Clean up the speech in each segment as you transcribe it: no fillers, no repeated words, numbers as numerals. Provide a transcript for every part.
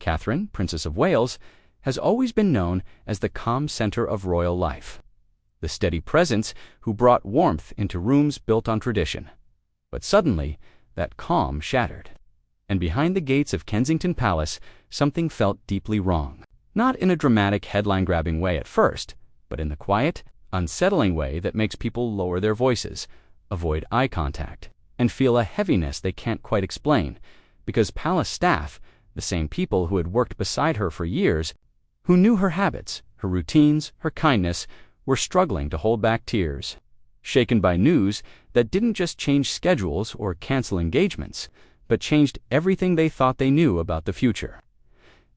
Catherine, Princess of Wales, has always been known as the calm center of royal life, the steady presence who brought warmth into rooms built on tradition. But suddenly, that calm shattered. And behind the gates of Kensington Palace, something felt deeply wrong. Not in a dramatic, headline-grabbing way at first, but in the quiet, unsettling way that makes people lower their voices, avoid eye contact, and feel a heaviness they can't quite explain, because palace staff, the same people who had worked beside her for years, who knew her habits, her routines, her kindness, were struggling to hold back tears, shaken by news that didn't just change schedules or cancel engagements, but changed everything they thought they knew about the future.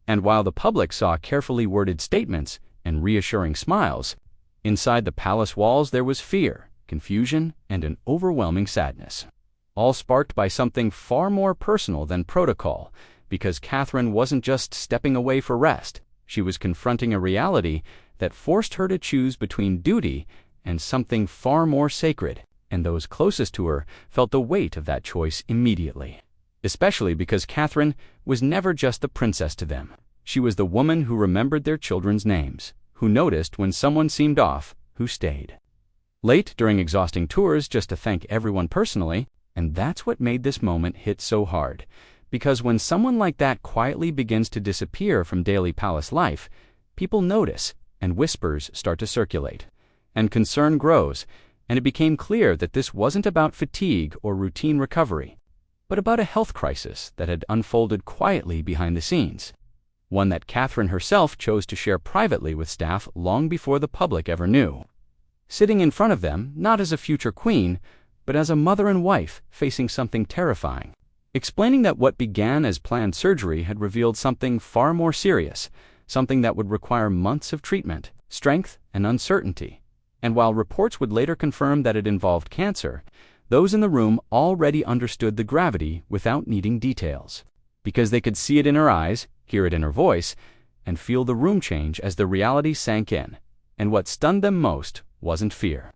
And while the public saw carefully worded statements and reassuring smiles, inside the palace walls there was fear, confusion, and an overwhelming sadness, all sparked by something far more personal than protocol, because Catherine wasn't just stepping away for rest, she was confronting a reality that forced her to choose between duty and something far more sacred, and those closest to her felt the weight of that choice immediately. Especially because Catherine was never just the princess to them. She was the woman who remembered their children's names, who noticed when someone seemed off, who stayed late during exhausting tours just to thank everyone personally, and that's what made this moment hit so hard. Because when someone like that quietly begins to disappear from daily palace life, people notice, and whispers start to circulate, and concern grows, and it became clear that this wasn't about fatigue or routine recovery, but about a health crisis that had unfolded quietly behind the scenes, one that Catherine herself chose to share privately with staff long before the public ever knew. Sitting in front of them, not as a future queen, but as a mother and wife facing something terrifying, explaining that what began as planned surgery had revealed something far more serious, something that would require months of treatment, strength, and uncertainty. And while reports would later confirm that it involved cancer, those in the room already understood the gravity without needing details, because they could see it in her eyes, hear it in her voice, and feel the room change as the reality sank in. And what stunned them most wasn't fear,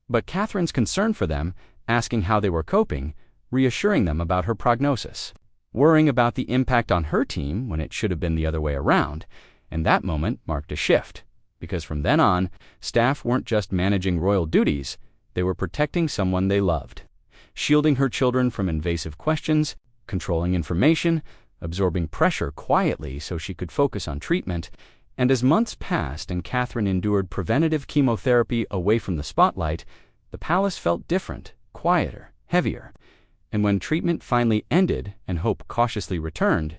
but Catherine's concern for them, asking how they were coping, reassuring them about her prognosis, worrying about the impact on her team when it should have been the other way around. And that moment marked a shift, because from then on, staff weren't just managing royal duties, they were protecting someone they loved, shielding her children from invasive questions, controlling information, absorbing pressure quietly so she could focus on treatment. And as months passed and Catherine endured preventative chemotherapy away from the spotlight, the palace felt different, quieter, heavier. And when treatment finally ended and hope cautiously returned,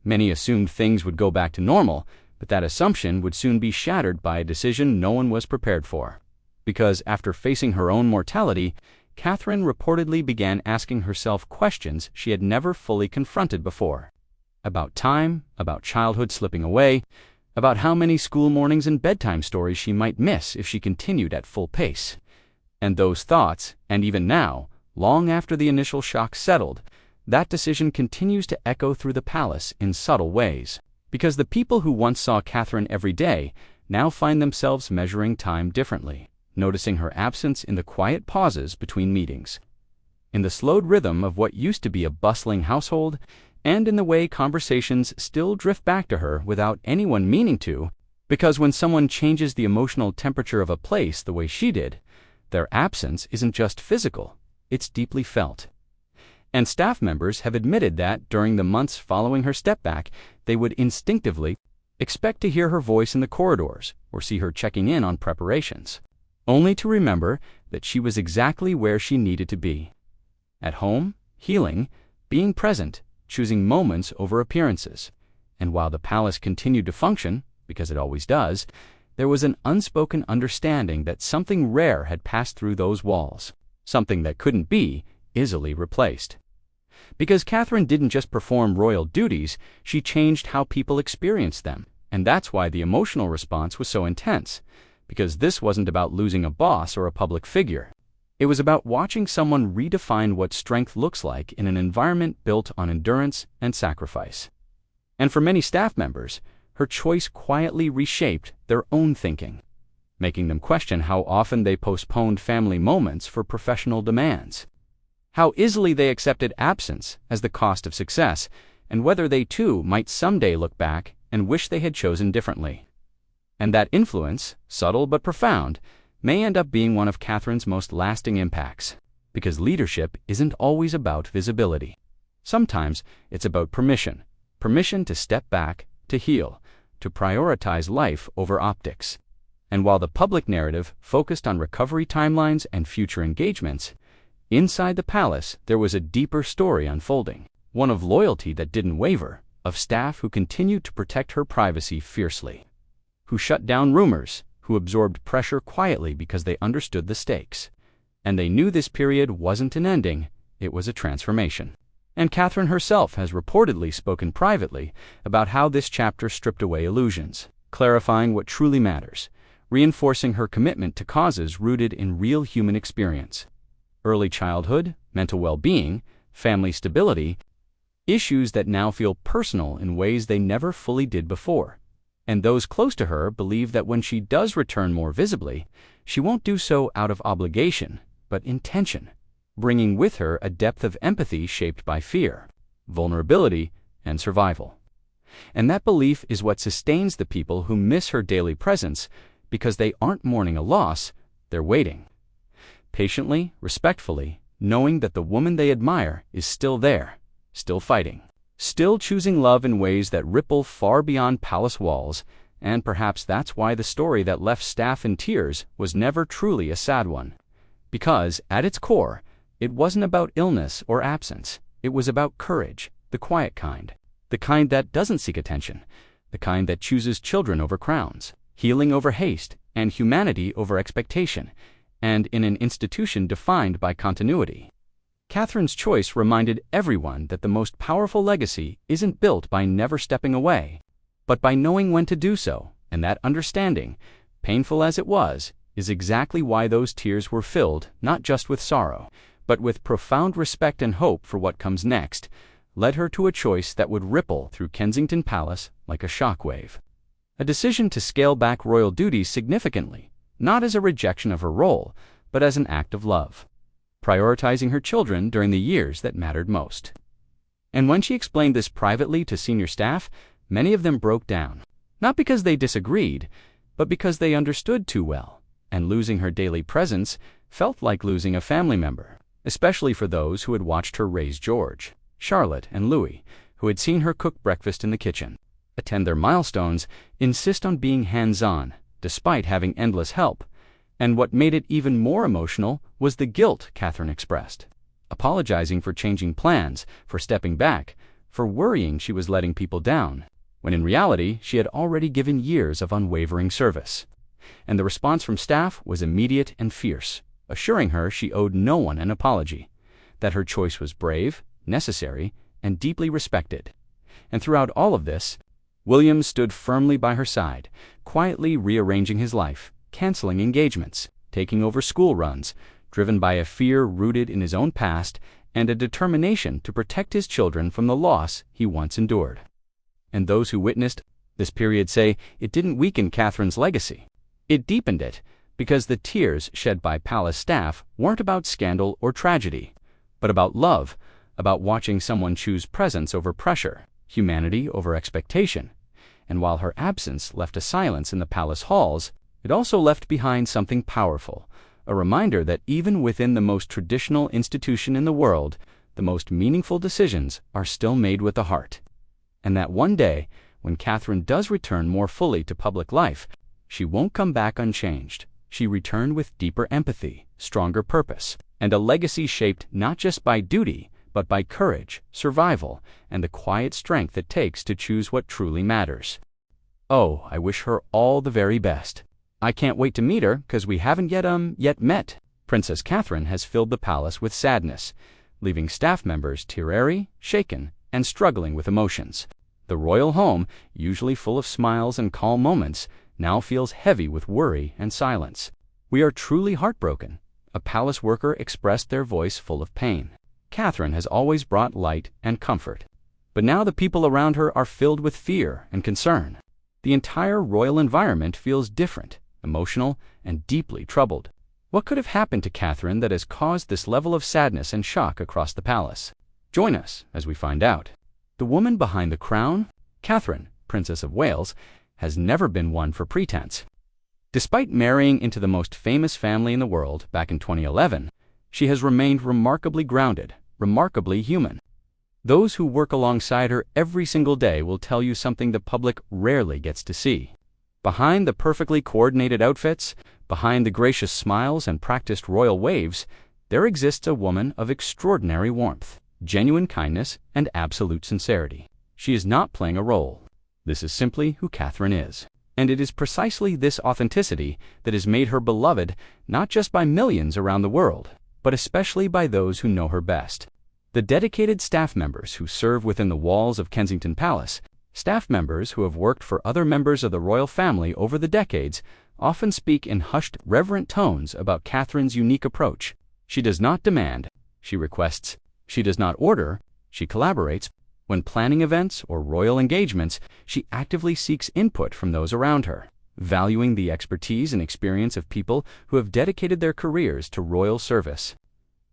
many assumed things would go back to normal, but that assumption would soon be shattered by a decision no one was prepared for. Because after facing her own mortality, Catherine reportedly began asking herself questions she had never fully confronted before. About time, about childhood slipping away, about how many school mornings and bedtime stories she might miss if she continued at full pace. And those thoughts, and even now, long after the initial shock settled, that decision continues to echo through the palace in subtle ways. Because the people who once saw Catherine every day now find themselves measuring time differently, noticing her absence in the quiet pauses between meetings, in the slowed rhythm of what used to be a bustling household, and in the way conversations still drift back to her without anyone meaning to, because when someone changes the emotional temperature of a place the way she did, their absence isn't just physical, it's deeply felt. And staff members have admitted that during the months following her step back, they would instinctively expect to hear her voice in the corridors or see her checking in on preparations, only to remember that she was exactly where she needed to be. At home, healing, being present, choosing moments over appearances. And while the palace continued to function, because it always does, there was an unspoken understanding that something rare had passed through those walls, something that couldn't be easily replaced. Because Catherine didn't just perform royal duties, she changed how people experienced them. And that's why the emotional response was so intense. Because this wasn't about losing a boss or a public figure. It was about watching someone redefine what strength looks like in an environment built on endurance and sacrifice. And for many staff members, her choice quietly reshaped their own thinking, making them question how often they postponed family moments for professional demands, how easily they accepted absence as the cost of success, and whether they too might someday look back and wish they had chosen differently. And that influence, subtle but profound, may end up being one of Catherine's most lasting impacts, because leadership isn't always about visibility. Sometimes it's about permission to step back, to heal, to prioritize life over optics. And while the public narrative focused on recovery timelines and future engagements, inside the palace there was a deeper story unfolding, one of loyalty that didn't waver, of staff who continued to protect her privacy fiercely, who shut down rumors, who absorbed pressure quietly because they understood the stakes. And they knew this period wasn't an ending, it was a transformation. And Catherine herself has reportedly spoken privately about how this chapter stripped away illusions, clarifying what truly matters, reinforcing her commitment to causes rooted in real human experience. Early childhood, mental well-being, family stability, issues that now feel personal in ways they never fully did before. And those close to her believe that when she does return more visibly, she won't do so out of obligation, but intention, bringing with her a depth of empathy shaped by fear, vulnerability, and survival. And that belief is what sustains the people who miss her daily presence, because they aren't mourning a loss, they're waiting. Patiently, respectfully, knowing that the woman they admire is still there, still fighting, still choosing love in ways that ripple far beyond palace walls, and perhaps that's why the story that left staff in tears was never truly a sad one. Because, at its core, it wasn't about illness or absence, it was about courage, the quiet kind, the kind that doesn't seek attention, the kind that chooses children over crowns, healing over haste, and humanity over expectation, and in an institution defined by continuity. Catherine's choice reminded everyone that the most powerful legacy isn't built by never stepping away, but by knowing when to do so, and that understanding, painful as it was, is exactly why those tears were filled not just with sorrow, but with profound respect and hope for what comes next, led her to a choice that would ripple through Kensington Palace like a shockwave. A decision to scale back royal duties significantly, not as a rejection of her role, but as an act of love, prioritizing her children during the years that mattered most. And when she explained this privately to senior staff, many of them broke down, not because they disagreed, but because they understood too well, and losing her daily presence felt like losing a family member, especially for those who had watched her raise George, Charlotte, and Louis, who had seen her cook breakfast in the kitchen, attend their milestones, insist on being hands-on, despite having endless help. And what made it even more emotional was the guilt Catherine expressed, apologizing for changing plans, for stepping back, for worrying she was letting people down, when in reality she had already given years of unwavering service. And the response from staff was immediate and fierce, assuring her she owed no one an apology, that her choice was brave, necessary, and deeply respected. And throughout all of this, William stood firmly by her side, quietly rearranging his life, canceling engagements, taking over school runs, driven by a fear rooted in his own past and a determination to protect his children from the loss he once endured. And those who witnessed this period say it didn't weaken Catherine's legacy. It deepened it, because the tears shed by palace staff weren't about scandal or tragedy, but about love, about watching someone choose presence over pressure, humanity over expectation. And while her absence left a silence in the palace halls, it also left behind something powerful, a reminder that even within the most traditional institution in the world, the most meaningful decisions are still made with the heart. And that one day, when Catherine does return more fully to public life, she won't come back unchanged. She returned with deeper empathy, stronger purpose, and a legacy shaped not just by duty, but by courage, survival, and the quiet strength it takes to choose what truly matters. Oh, I wish her all the very best. I can't wait to meet her, 'cause we haven't yet met. Princess Catherine has filled the palace with sadness, leaving staff members teary, shaken, and struggling with emotions. The royal home, usually full of smiles and calm moments, now feels heavy with worry and silence. We are truly heartbroken, a palace worker expressed their voice full of pain. Catherine has always brought light and comfort, but now the people around her are filled with fear and concern. The entire royal environment feels different, emotional, and deeply troubled. What could have happened to Catherine that has caused this level of sadness and shock across the palace? Join us as we find out. The woman behind the crown, Catherine, Princess of Wales, has never been one for pretense. Despite marrying into the most famous family in the world back in 2011, she has remained remarkably grounded, remarkably human. Those who work alongside her every single day will tell you something the public rarely gets to see. Behind the perfectly coordinated outfits, behind the gracious smiles and practiced royal waves, there exists a woman of extraordinary warmth, genuine kindness, and absolute sincerity. She is not playing a role. This is simply who Catherine is. And it is precisely this authenticity that has made her beloved not just by millions around the world, but especially by those who know her best. The dedicated staff members who serve within the walls of Kensington Palace, staff members who have worked for other members of the royal family over the decades, often speak in hushed, reverent tones about Catherine's unique approach. She does not demand, she requests. She does not order, she collaborates. When planning events or royal engagements, she actively seeks input from those around her, valuing the expertise and experience of people who have dedicated their careers to royal service.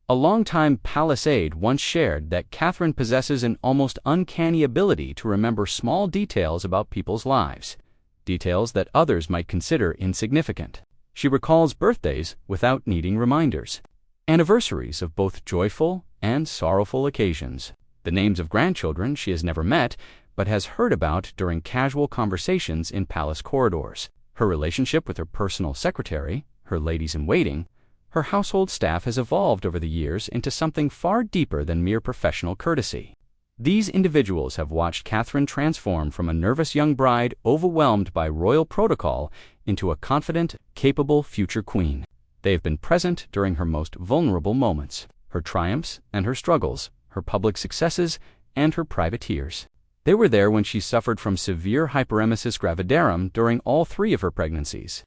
A longtime palace aide once shared that Catherine possesses an almost uncanny ability to remember small details about people's lives, details that others might consider insignificant. She recalls birthdays without needing reminders, anniversaries of both joyful and sorrowful occasions, the names of grandchildren she has never met but has heard about during casual conversations in palace corridors, her relationship with her personal secretary, her ladies-in-waiting. Her household staff has evolved over the years into something far deeper than mere professional courtesy. These individuals have watched Catherine transform from a nervous young bride overwhelmed by royal protocol into a confident, capable future queen. They have been present during her most vulnerable moments, her triumphs and her struggles, her public successes and her private tears. They were there when she suffered from severe hyperemesis gravidarum during all 3 of her pregnancies,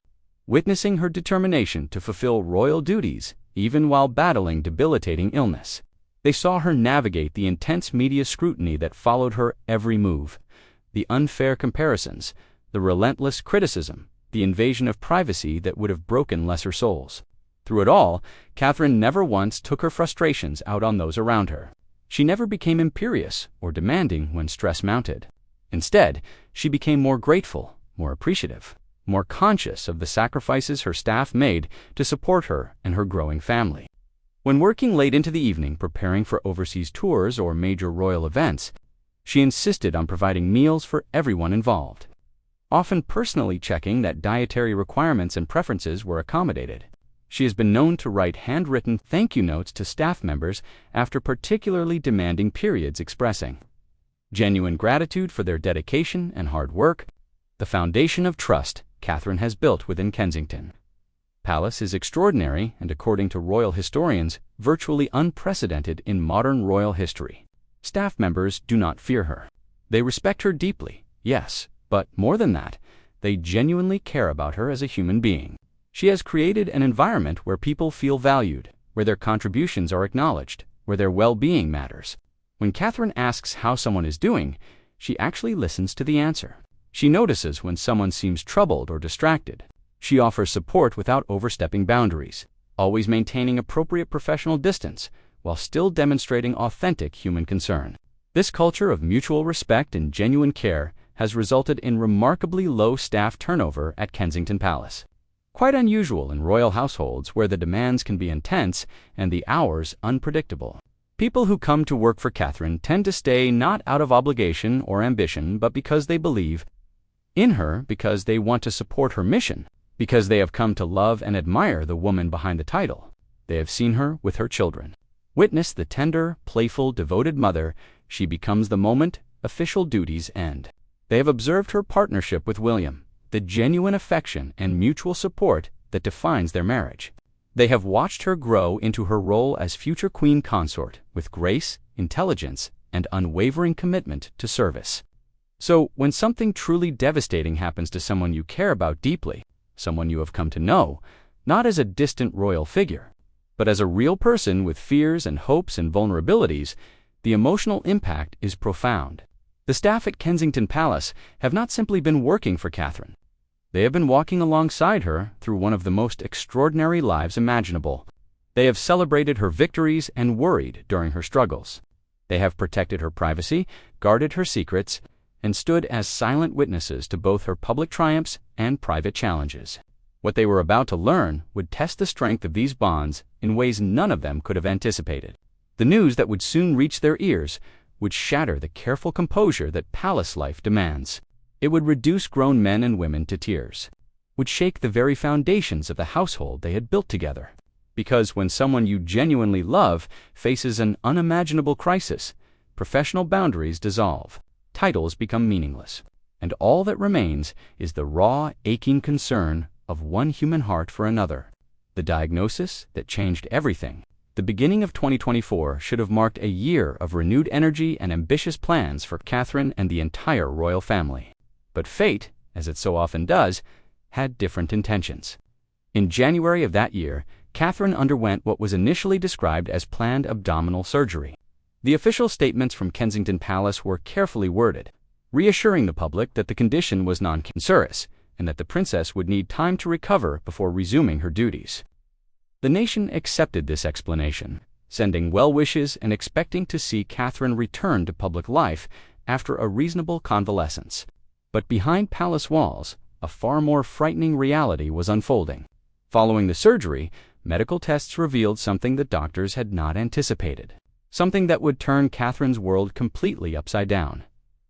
witnessing her determination to fulfill royal duties even while battling debilitating illness. They saw her navigate the intense media scrutiny that followed her every move, the unfair comparisons, the relentless criticism, the invasion of privacy that would have broken lesser souls. Through it all, Catherine never once took her frustrations out on those around her. She never became imperious or demanding when stress mounted. Instead, she became more grateful, more appreciative, more conscious of the sacrifices her staff made to support her and her growing family. When working late into the evening preparing for overseas tours or major royal events, she insisted on providing meals for everyone involved, often personally checking that dietary requirements and preferences were accommodated. She has been known to write handwritten thank you notes to staff members after particularly demanding periods, expressing genuine gratitude for their dedication and hard work, the foundation of trust Catherine has built within Kensington Palace is extraordinary and, according to royal historians, virtually unprecedented in modern royal history. Staff members do not fear her. They respect her deeply, yes, but more than that, they genuinely care about her as a human being. She has created an environment where people feel valued, where their contributions are acknowledged, where their well-being matters. When Catherine asks how someone is doing, she actually listens to the answer. She notices when someone seems troubled or distracted. She offers support without overstepping boundaries, always maintaining appropriate professional distance while still demonstrating authentic human concern. This culture of mutual respect and genuine care has resulted in remarkably low staff turnover at Kensington Palace. Quite unusual in royal households where the demands can be intense and the hours unpredictable. People who come to work for Catherine tend to stay not out of obligation or ambition, but because they believe in her, because they want to support her mission, because they have come to love and admire the woman behind the title. They have seen her with her children. Witness the tender, playful, devoted mother she becomes the moment official duties end. They have observed her partnership with William, the genuine affection and mutual support that defines their marriage. They have watched her grow into her role as future queen consort with grace, intelligence, and unwavering commitment to service. So, when something truly devastating happens to someone you care about deeply, someone you have come to know, not as a distant royal figure, but as a real person with fears and hopes and vulnerabilities, the emotional impact is profound. The staff at Kensington Palace have not simply been working for Catherine. They have been walking alongside her through one of the most extraordinary lives imaginable. They have celebrated her victories and worried during her struggles. They have protected her privacy, guarded her secrets, and stood as silent witnesses to both her public triumphs and private challenges. What they were about to learn would test the strength of these bonds in ways none of them could have anticipated. The news that would soon reach their ears would shatter the careful composure that palace life demands. It would reduce grown men and women to tears, would shake the very foundations of the household they had built together. Because when someone you genuinely love faces an unimaginable crisis, professional boundaries dissolve, titles become meaningless, and all that remains is the raw, aching concern of one human heart for another. The diagnosis that changed everything. The beginning of 2024 should have marked a year of renewed energy and ambitious plans for Catherine and the entire royal family. But fate, as it so often does, had different intentions. In January of that year, Catherine underwent what was initially described as planned abdominal surgery. The official statements from Kensington Palace were carefully worded, reassuring the public that the condition was non-cancerous and that the princess would need time to recover before resuming her duties. The nation accepted this explanation, sending well wishes and expecting to see Catherine return to public life after a reasonable convalescence. But behind palace walls, a far more frightening reality was unfolding. Following the surgery, medical tests revealed something that doctors had not anticipated. Something that would turn Catherine's world completely upside down.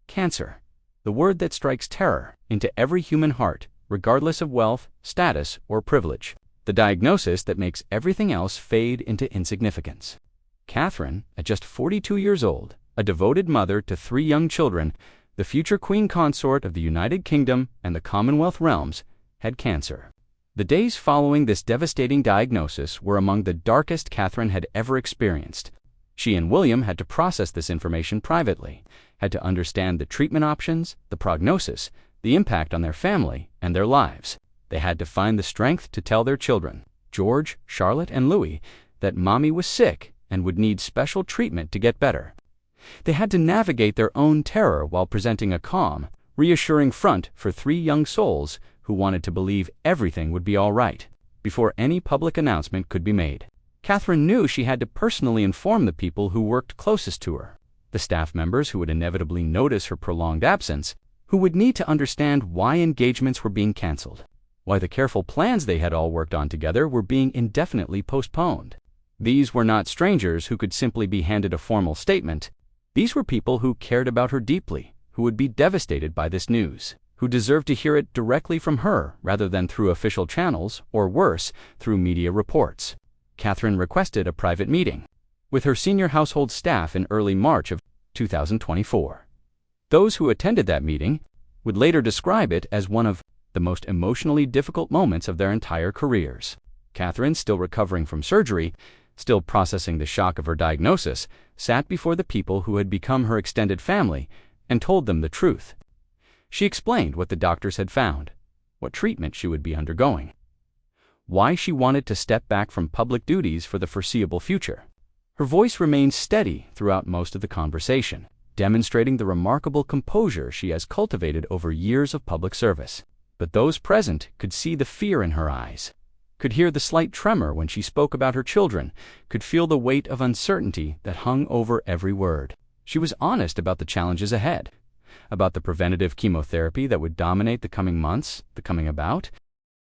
Cancer, the word that strikes terror into every human heart, regardless of wealth, status, or privilege. The diagnosis that makes everything else fade into insignificance. Catherine, at just 42 years old, a devoted mother to 3 young children, the future queen consort of the United Kingdom and the Commonwealth realms, had cancer. The days following this devastating diagnosis were among the darkest Catherine had ever experienced. She and William had to process this information privately, had to understand the treatment options, the prognosis, the impact on their family and their lives. They had to find the strength to tell their children, George, Charlotte, and Louis, that Mommy was sick and would need special treatment to get better. They had to navigate their own terror while presenting a calm, reassuring front for 3 young souls who wanted to believe everything would be all right before any public announcement could be made. Catherine knew she had to personally inform the people who worked closest to her, the staff members who would inevitably notice her prolonged absence, who would need to understand why engagements were being canceled, why the careful plans they had all worked on together were being indefinitely postponed. These were not strangers who could simply be handed a formal statement. These were people who cared about her deeply, who would be devastated by this news, who deserved to hear it directly from her rather than through official channels, or worse, through media reports. Catherine requested a private meeting with her senior household staff in early March of 2024. Those who attended that meeting would later describe it as one of the most emotionally difficult moments of their entire careers. Catherine, still recovering from surgery, still processing the shock of her diagnosis, sat before the people who had become her extended family and told them the truth. She explained what the doctors had found, what treatment she would be undergoing, why she wanted to step back from public duties for the foreseeable future. Her voice remained steady throughout most of the conversation, demonstrating the remarkable composure she has cultivated over years of public service. But those present could see the fear in her eyes, could hear the slight tremor when she spoke about her children, could feel the weight of uncertainty that hung over every word. She was honest about the challenges ahead, about the preventative chemotherapy that would dominate the coming months, the coming about,